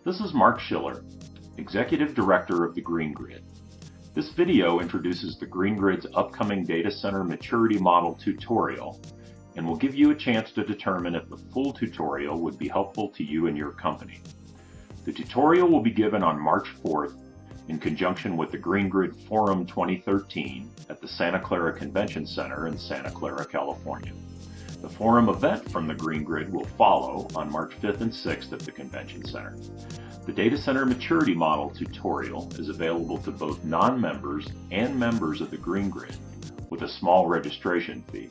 This is Mark Schiller, Executive Director of the Green Grid. This video introduces the Green Grid's upcoming data center maturity model tutorial and will give you a chance to determine if the full tutorial would be helpful to you and your company. The tutorial will be given on March 4th in conjunction with the Green Grid Forum 2013 at the Santa Clara Convention Center in Santa Clara, California. The forum event from the Green Grid will follow on March 5th and 6th at the Convention Center. The Data Center Maturity Model tutorial is available to both non-members and members of the Green Grid with a small registration fee.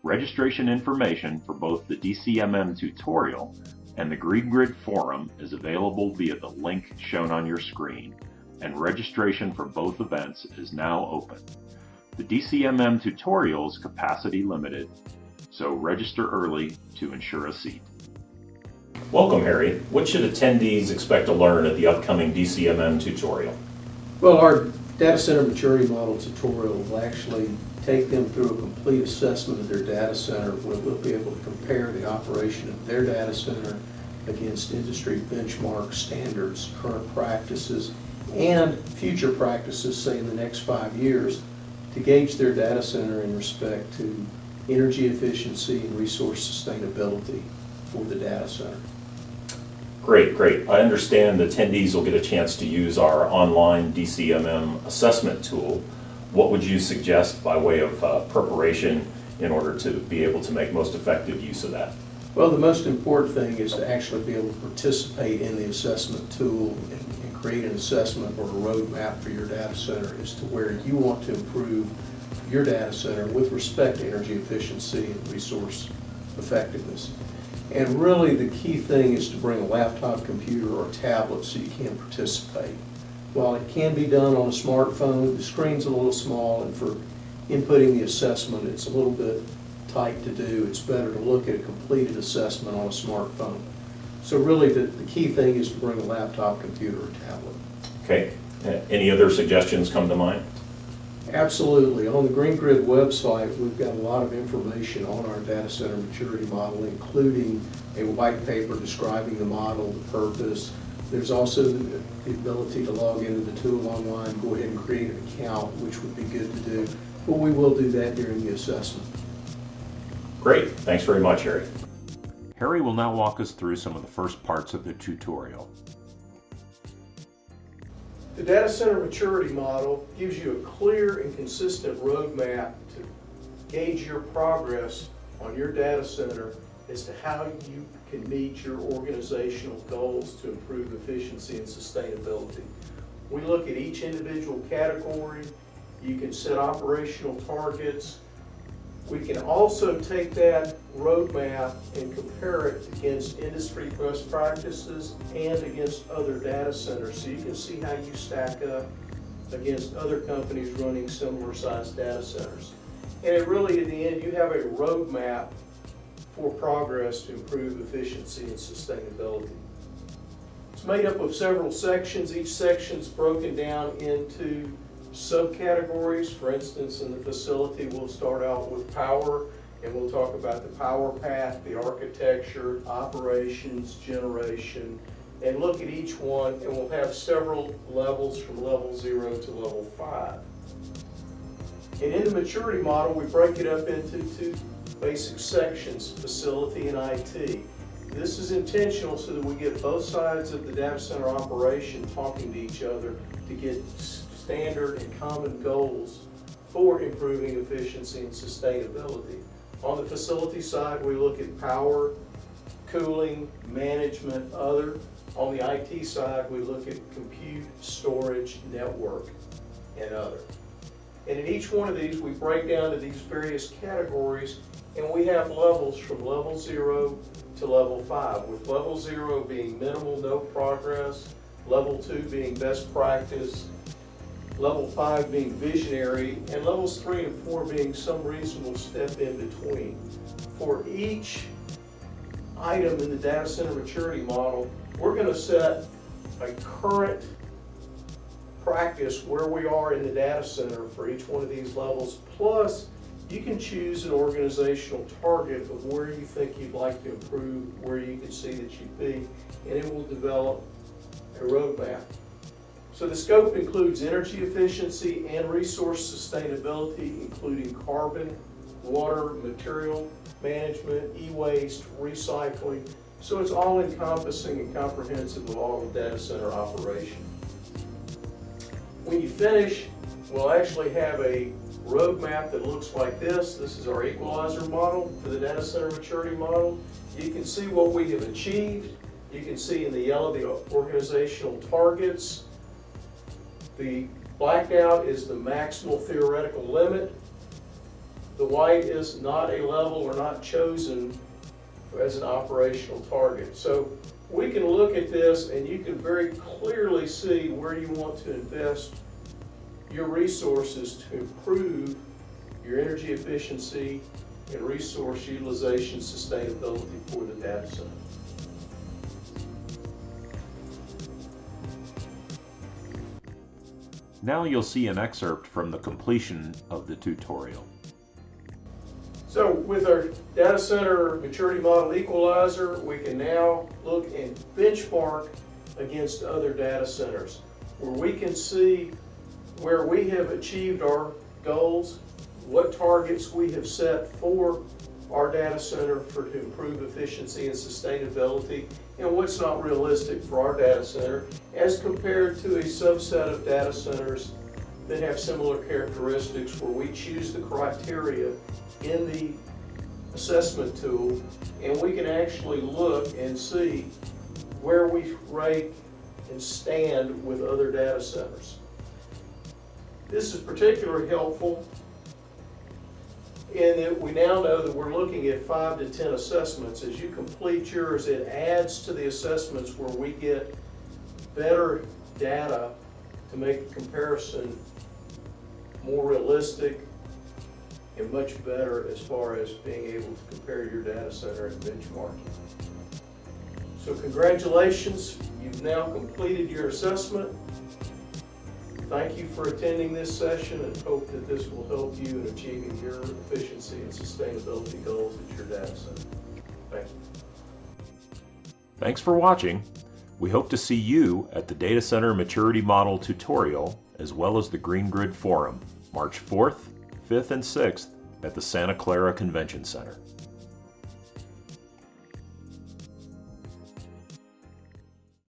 Registration information for both the DCMM tutorial and the Green Grid Forum is available via the link shown on your screen, and registration for both events is now open. The DCMM tutorial is capacity limited, so register early to ensure a seat. Welcome, Harry. What should attendees expect to learn at the upcoming DCMM tutorial? Well, our data center maturity model tutorial will actually take them through a complete assessment of their data center, where they'll be able to compare the operation of their data center against industry benchmark standards, current practices, and future practices, say in the next 5 years, to gauge their data center in respect to energy efficiency and resource sustainability for the data center. Great. I understand attendees will get a chance to use our online DCMM assessment tool. What would you suggest by way of preparation in order to be able to make most effective use of that? Well, the most important thing is to actually be able to participate in the assessment tool and create an assessment or a roadmap for your data center as to where you want to improve your data center with respect to energy efficiency and resource effectiveness. And really the key thing is to bring a laptop computer or tablet so you can participate. While it can be done on a smartphone, the screen's a little small, and for inputting the assessment it's a little bit tight to do. It's better to look at a completed assessment on a smartphone. So really the key thing is to bring a laptop computer or tablet. Okay. Any other suggestions come to mind? Absolutely. On the Green Grid website, we've got a lot of information on our data center maturity model, including a white paper describing the model, the purpose. There's also the ability to log into the tool online, go ahead and create an account, which would be good to do. But we will do that during the assessment. Great. Thanks very much, Harry. Harry will now walk us through some of the first parts of the tutorial. The data center maturity model gives you a clear and consistent roadmap to gauge your progress on your data center as to how you can meet your organizational goals to improve efficiency and sustainability. We look at each individual category. You can set operational targets. We can also take that roadmap and compare it against industry best practices and against other data centers, so you can see how you stack up against other companies running similar sized data centers. And it really, in the end, you have a roadmap for progress to improve efficiency and sustainability. It's made up of several sections. Each section is broken down into subcategories. For instance, in the facility, we'll start out with power, and we'll talk about the power path, the architecture, operations, generation, and look at each one, and we'll have several levels from level 0 to level 5. And in the maturity model, we break it up into two basic sections, facility and IT. This is intentional so that we get both sides of the data center operation talking to each other to get standard and common goals for improving efficiency and sustainability. On the facility side, we look at power, cooling, management, other. On the IT side, we look at compute, storage, network, and other. And in each one of these, we break down to these various categories, and we have levels from level 0 to level 5, with level 0 being minimal, no progress, level 2 being best practice, level 5 being visionary, and levels 3 and 4 being some reasonable step in between. For each item in the data center maturity model, we're going to set a current practice where we are in the data center for each one of these levels, plus you can choose an organizational target of where you think you'd like to improve, where you can see that you'd be, and it will develop a roadmap. So the scope includes energy efficiency and resource sustainability, including carbon, water, material management, e-waste, recycling. So it's all encompassing and comprehensive of all the data center operation. When you finish, we'll actually have a roadmap that looks like this. This is our equalizer model for the data center maturity model. You can see what we have achieved. You can see in the yellow the organizational targets. The blacked out is the maximal theoretical limit. The white is not a level or not chosen as an operational target. So we can look at this and you can very clearly see where you want to invest your resources to improve your energy efficiency and resource utilization sustainability for the data center. Now you'll see an excerpt from the completion of the tutorial. So with our data center maturity model equalizer, we can now look and benchmark against other data centers where we can see where we have achieved our goals, what targets we have set for our data center to improve efficiency and sustainability, and what's not realistic for our data center as compared to a subset of data centers that have similar characteristics where we choose the criteria in the assessment tool and we can actually look and see where we rate and stand with other data centers. This is particularly helpful in that we now know that we're looking at 5 to 10 assessments. As you complete yours, it adds to the assessments where we get better data to make the comparison more realistic and much better as far as being able to compare your data center and benchmarking. So congratulations, you've now completed your assessment. Thank you for attending this session and hope that this will help you in achieving your efficiency and sustainability goals at your data center. Thank you. Thanks for watching. We hope to see you at the Data Center Maturity Model tutorial as well as the Green Grid Forum, March 4th, 5th, and 6th at the Santa Clara Convention Center.